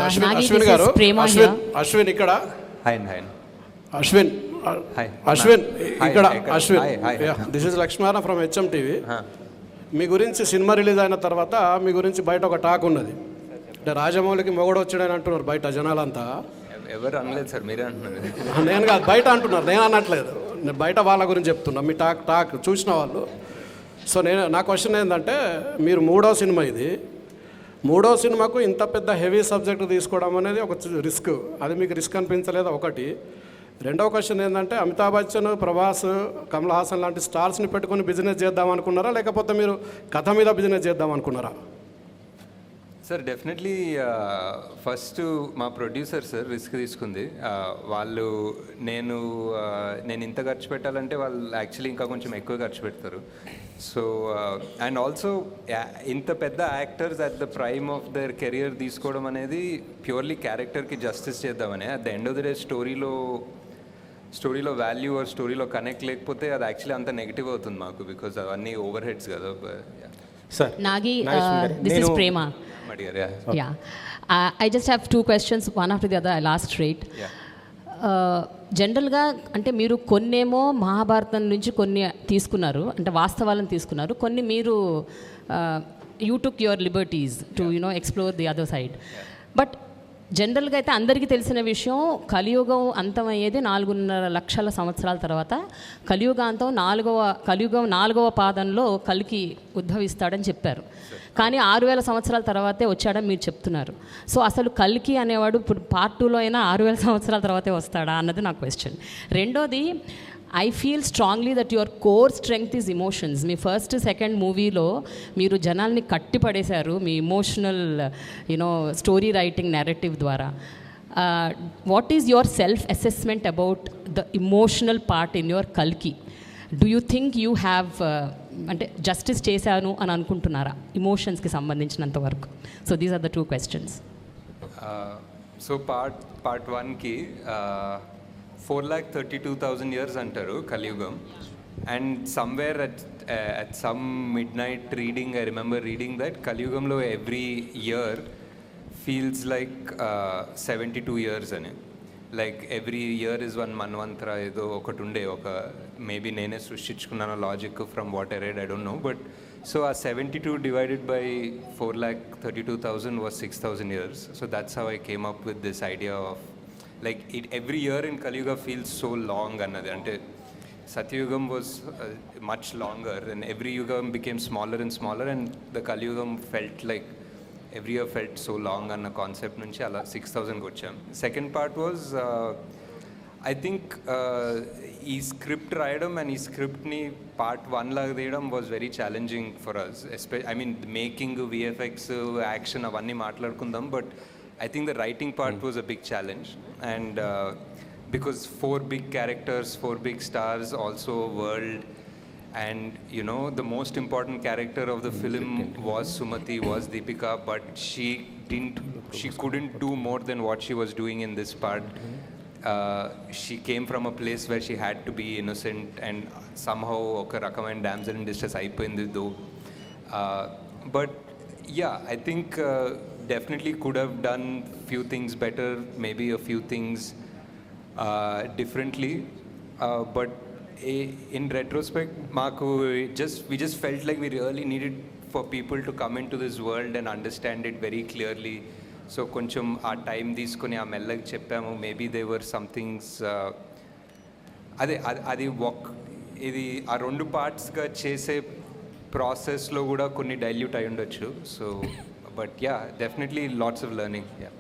Ashwin Nagi, Ashwin this గారు is Prema Ashwin here. Ashwin ఇక్కడ hi hi Ashwin hi Ashwin hi, ఇక్కడ ఇక్కడ. Ashwin hi, hi. This is Lakshmana from HM TV. మీ గురించి సినిమా రిలీజ్ అయిన తర్వాత మీ గురించి బయట ఒక టాక్ ఉన్నది, అంటే రాజమౌళికి మొగడు వచ్చాడని అంటున్నారు బయట జనాలంతా. ఎవరు అనలేదు సార్, మీరే అంటున్నారు. నేను కాదు, బయట అంటున్నారు, నేను అనట్లేదు. నేను బయట వాళ్ళ గురించి చెప్తున్నా, మీ టాక్ చూసిన వాళ్ళు. సో నా క్వశ్చన్ ఏంటంటే, మీరు మూడో సినిమా ఇది, మూడో సినిమాకు ఇంత పెద్ద హెవీ సబ్జెక్ట్ తీసుకోవడం అనేది ఒక రిస్క్. అది మీకు రిస్క్ అనిపించలేదా? ఒకటి. రెండవ క్వశ్చన్ ఏంటంటే, అమితాబ్ బచ్చన్, ప్రభాస్, కమల్ హాసన్ లాంటి స్టార్స్ని పెట్టుకొని బిజినెస్ చేద్దాం అనుకున్నారా, లేకపోతే మీరు కథ మీద బిజినెస్ చేద్దాం అనుకున్నారా? సార్ డెఫినెట్లీ ఫస్ట్ మా ప్రొడ్యూసర్ సార్ రిస్క్ తీసుకుంది. వాళ్ళు నేను ఇంత ఖర్చు పెట్టాలంటే వాళ్ళు యాక్చువల్లీ ఇంకా కొంచెం ఎక్కువ ఖర్చు పెడతారు. సో అండ్ ఆల్సో ఇంత పెద్ద actors at the prime of their career తీసుకోవడం అనేది ప్యూర్లీ క్యారెక్టర్కి జస్టిస్ చేద్దామని. At the end of the day స్టోరీలో వాల్యూ ఆర్ స్టోరీలో కనెక్ట్ లేకపోతే అది యాక్చువల్లీ అంత నెగిటివ్ అవుతుంది మాకు, బికాజ్ అవన్నీ ఓవర్ హెడ్స్ కదా. Sir Nagi, this is Prema. Yeah. I just have two questions, one after the other. I'll ask straight. జనరల్గా అంటే మీరు కొన్నేమో మహాభారతం నుంచి కొన్ని తీసుకున్నారు, అంటే వాస్తవాలను తీసుకున్నారు, కొన్ని మీరు you took your liberties to explore the other side. But జనరల్గా అయితే అందరికీ తెలిసిన విషయం, కలియుగం అంతమయ్యేది 4.5 లక్షల సంవత్సరాల తర్వాత. కలియుగం 4వ పాదంలో కలికి ఉద్భవిస్తాడని చెప్పారు, కానీ 6000 సంవత్సరాల తర్వాతే వచ్చాడని మీరు చెప్తున్నారు. సో అసలు కల్కి అనేవాడు ఇప్పుడు పార్ట్ 2లో అయినా 6000 సంవత్సరాల తర్వాతే వస్తాడా అన్నది నా క్వశ్చన్. రెండోది, I feel strongly that your core strength is emotions. మీ ఫస్ట్ సెకండ్ మూవీలో మీరు జనాల్ని కట్టిపడేశారు మీ ఇమోషనల్ స్టోరీ రైటింగ్ నెరేటివ్ ద్వారా. What is your self assessment about the emotional part in your కల్కి? Do you think you have అంటే justice చేశాను అని అనుకుంటున్నారా ఇమోషన్స్కి సంబంధించినంత వరకు? So these are the 2 questions. So part 1కి 4,32,000 years అంటారు కలియుగం. And somewhere at some mid night reading, I remember reading that కలియుగంలో every year feels like 72 years అని. Like every year is one Manvantara ఏదో ఒకటి ఉండే, ఒక మేబీ నేనే సృష్టించుకున్నాను logic from what I read, I don't know. But so ఆ 72 divided by 4,32,000 was 6,000 years. So that's how I came up with this idea of like every year in Kaliyuga feels so long annadi. Ante Satyayugam was much longer and every yugam became smaller and smaller, and the Kaliyugam felt like every year felt so long anna concept nunchi ala 6,000 కి వచ్చాం. Second part was I think ఈ script రాయడం and ఈ స్క్రిప్ట్ని part 1 లాగా తీయడం was very challenging for us. I mean making, VFX, action అవన్నీ మాట్లాడుకుందాం, but I think the writing part was a big challenge, and because 4 big characters, 4 big stars, also a world, and the most important character of the film was Sumati, was Deepika, but she couldn't do more than what she was doing in this part. She came from a place where she had to be innocent, and somehow oka rakamaina damsel in distress ayipoyindi though. But yeah, I think definitely could have done few things better, maybe a few things differently, but in retrospect we just felt like we really needed for people to come into this world and understand it very clearly. So koncham aa time తీసుకొని ఆ మెల్లగా చెప్పాము. maybe there were some things అది ఇది ఆ 2 పార్ట్స్గా చేసే ప్రాసెస్లో కూడా కొన్ని డైల్యూట్ అయి ఉండొచ్చు. So but yeah, definitely lots of learning. Yeah.